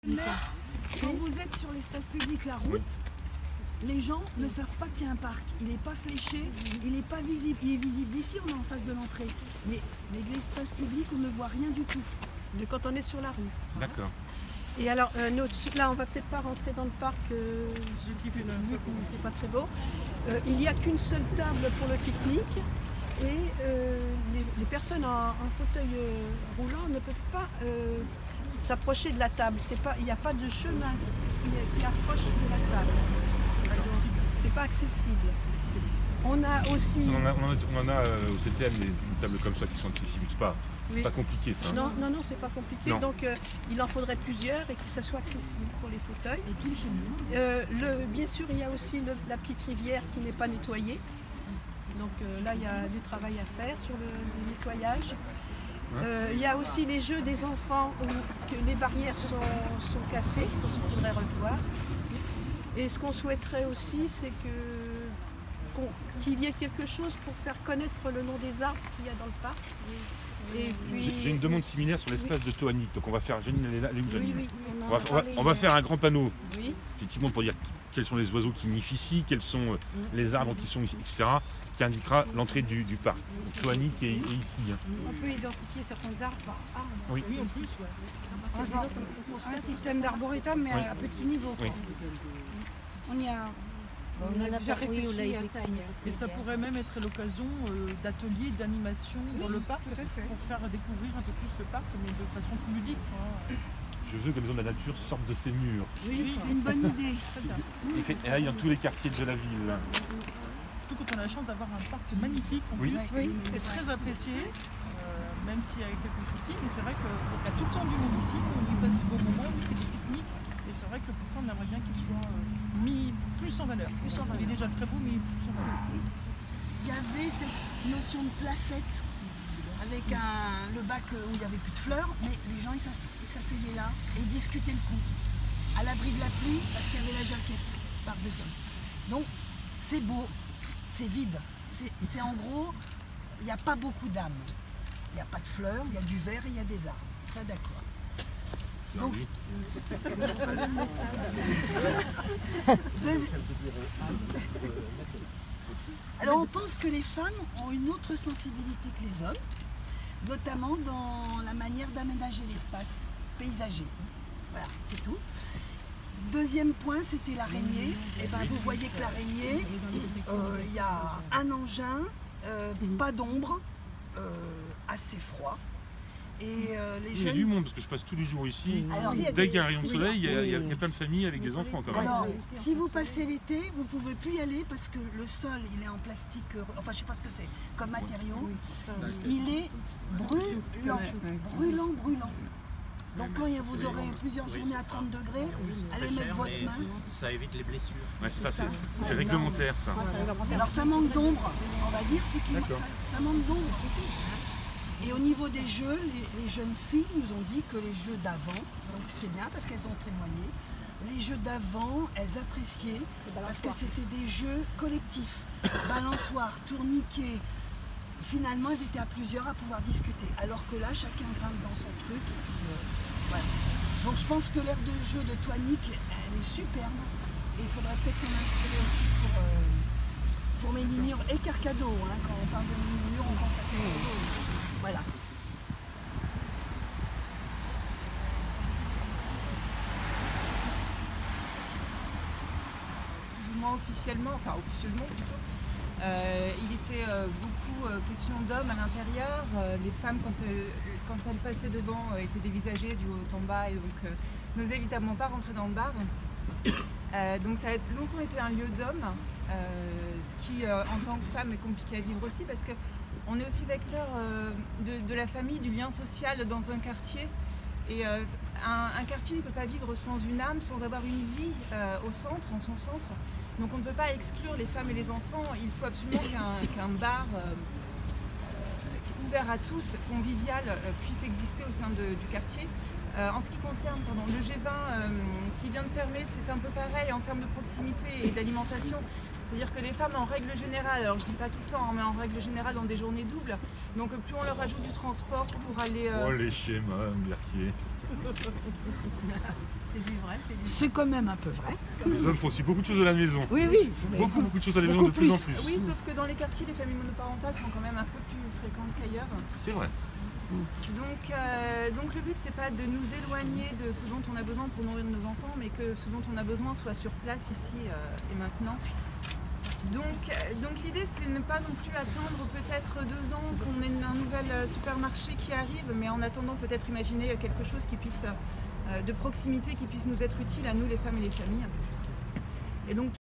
Quand vous êtes sur l'espace public, la route, les gens ne savent pas qu'il y a un parc. Il n'est pas fléché, il n'est pas visible. Il est visible d'ici, on est en face de l'entrée. Mais de l'espace public, on ne voit rien du tout. De quand on est sur la rue. D'accord. Et alors, là, on va peut-être pas rentrer dans le parc, vu qu'il n'est pas très beau. Il n'y a qu'une seule table pour le pique-nique. Et les personnes en fauteuil roulant ne peuvent pas s'approcher de la table. Il n'y a pas de chemin qui approche de la table. C'est pas accessible. On a aussi... On en a au CTM des tables comme ça qui sont accessibles. C'est pas compliqué ça. Non, c'est pas compliqué. Non. Donc il en faudrait plusieurs et que ça soit accessible pour les fauteuils. Et tout le chemin. Bien sûr, il y a aussi la petite rivière qui n'est pas nettoyée. Donc là, il y a du travail à faire sur le nettoyage. Il y a aussi les jeux des enfants où les barrières sont cassées, qu'il faudrait revoir. Et ce qu'on souhaiterait aussi, c'est qu'il y ait quelque chose pour faire connaître le nom des arbres qu'il y a dans le parc. Et puis... J'ai une demande similaire sur l'espace de Toanic. Donc on va faire, on va faire un grand panneau, effectivement, pour dire quels sont les oiseaux qui nichent ici, quels sont les arbres qui sont ici, etc., qui indiquera l'entrée du parc. Toanic est ici. On peut identifier certains arbres par arbre. Oui, aussi. Un système d'arboretum, mais à petit niveau. Oui. On a déjà réfléchi à ça. Et ça pourrait même être l'occasion d'ateliers, d'animation dans le parc pour faire découvrir un peu plus ce parc, mais de façon plus ludique. Je veux que la maison de la nature sorte de ses murs. Oui, c'est une bonne idée. Et qu'elle aille dans tous les quartiers de la ville. Surtout quand on a la chance d'avoir un parc magnifique en plus, c'est très apprécié, même s'il y a quelques soucis, mais c'est vrai qu'il y a tout le temps du monde ici, on y passe du bon moment, on fait des pique-niques, et c'est vrai que pour ça on aimerait bien qu'il soit mis plus en valeur. Il est déjà très beau, mais plus en valeur. Il y avait cette notion de placette avec le bac où il n'y avait plus de fleurs, mais les gens ils s'asseyaient là et discutaient le coup, à l'abri de la pluie, parce qu'il y avait la jaquette par-dessus. Donc c'est beau, c'est vide, c'est en gros, il n'y a pas beaucoup d'âme. Il n'y a pas de fleurs, il y a du vert et il y a des arbres. Ça d'accord. Donc, alors on pense que les femmes ont une autre sensibilité que les hommes, notamment dans la manière d'aménager l'espace paysager. Voilà, c'est tout. Deuxième point, c'était l'araignée. Et ben, vous voyez que l'araignée, il y a un engin, pas d'ombre, assez froid. Et les jeunes... Il y a du monde parce que je passe tous les jours ici. Alors, dès qu'il y a un rayon de soleil, il y a plein de familles avec des enfants quand même. Alors, si vous passez l'été, vous ne pouvez plus y aller parce que le sol, il est en plastique, enfin je ne sais pas ce que c'est, comme matériau. Il est brûlant. Donc quand vous aurez plusieurs journées à 30 degrés, allez mettre votre main. Ça évite les blessures. Ouais, c'est ça, c'est réglementaire ça. Alors ça manque d'ombre, on va dire, c'est que ça manque d'ombre. Et au niveau des jeux, les jeunes filles nous ont dit que les jeux d'avant, donc c'était bien parce qu'elles ont témoigné, les jeux d'avant, elles appréciaient parce que c'était des jeux collectifs, balançoire, tourniquet. Finalement, elles étaient à plusieurs à pouvoir discuter, alors que là, chacun grimpe dans son truc. Voilà. Donc je pense que l'aire de jeu de Toanic, elle est superbe. Et il faudrait peut-être s'en inspirer aussi pour Ménimur et Carcado. Hein. Quand on parle de Ménimur, on pense à Carcado. Voilà. Plus ou moins officiellement, plutôt. Il était beaucoup question d'hommes à l'intérieur. Les femmes, quand elles passaient devant, étaient dévisagées du haut en bas et donc n'osaient évidemment pas rentrer dans le bar. Donc ça a longtemps été un lieu d'hommes, ce qui, en tant que femme, est compliqué à vivre aussi parce qu'on est aussi vecteur de la famille, du lien social dans un quartier. Et un quartier ne peut pas vivre sans une âme, sans avoir une vie en son centre. Donc on ne peut pas exclure les femmes et les enfants, il faut absolument qu'un bar ouvert à tous, convivial, puisse exister au sein du quartier. En ce qui concerne le G20 qui vient de fermer, c'est un peu pareil en termes de proximité et d'alimentation. C'est-à-dire que les femmes, en règle générale, alors je dis pas tout le temps, mais en règle générale, ont des journées doubles. Donc plus on leur ajoute du transport pour aller... Oh les schémas, Berthier. C'est vrai. C'est quand même un peu vrai. Les hommes font aussi beaucoup de choses à la maison. Oui, oui. Beaucoup de choses à la maison, de plus en plus. Oui, sauf que dans les quartiers, les familles monoparentales sont quand même un peu plus fréquentes qu'ailleurs. C'est vrai. Donc le but, c'est pas de nous éloigner de ce dont on a besoin pour nourrir nos enfants, mais que ce dont on a besoin soit sur place ici et maintenant. Donc l'idée, c'est ne pas non plus attendre peut-être 2 ans qu'on ait un nouvel supermarché qui arrive, mais en attendant peut-être imaginer quelque chose qui puisse, de proximité, qui puisse nous être utile à nous, les femmes et les familles. Et donc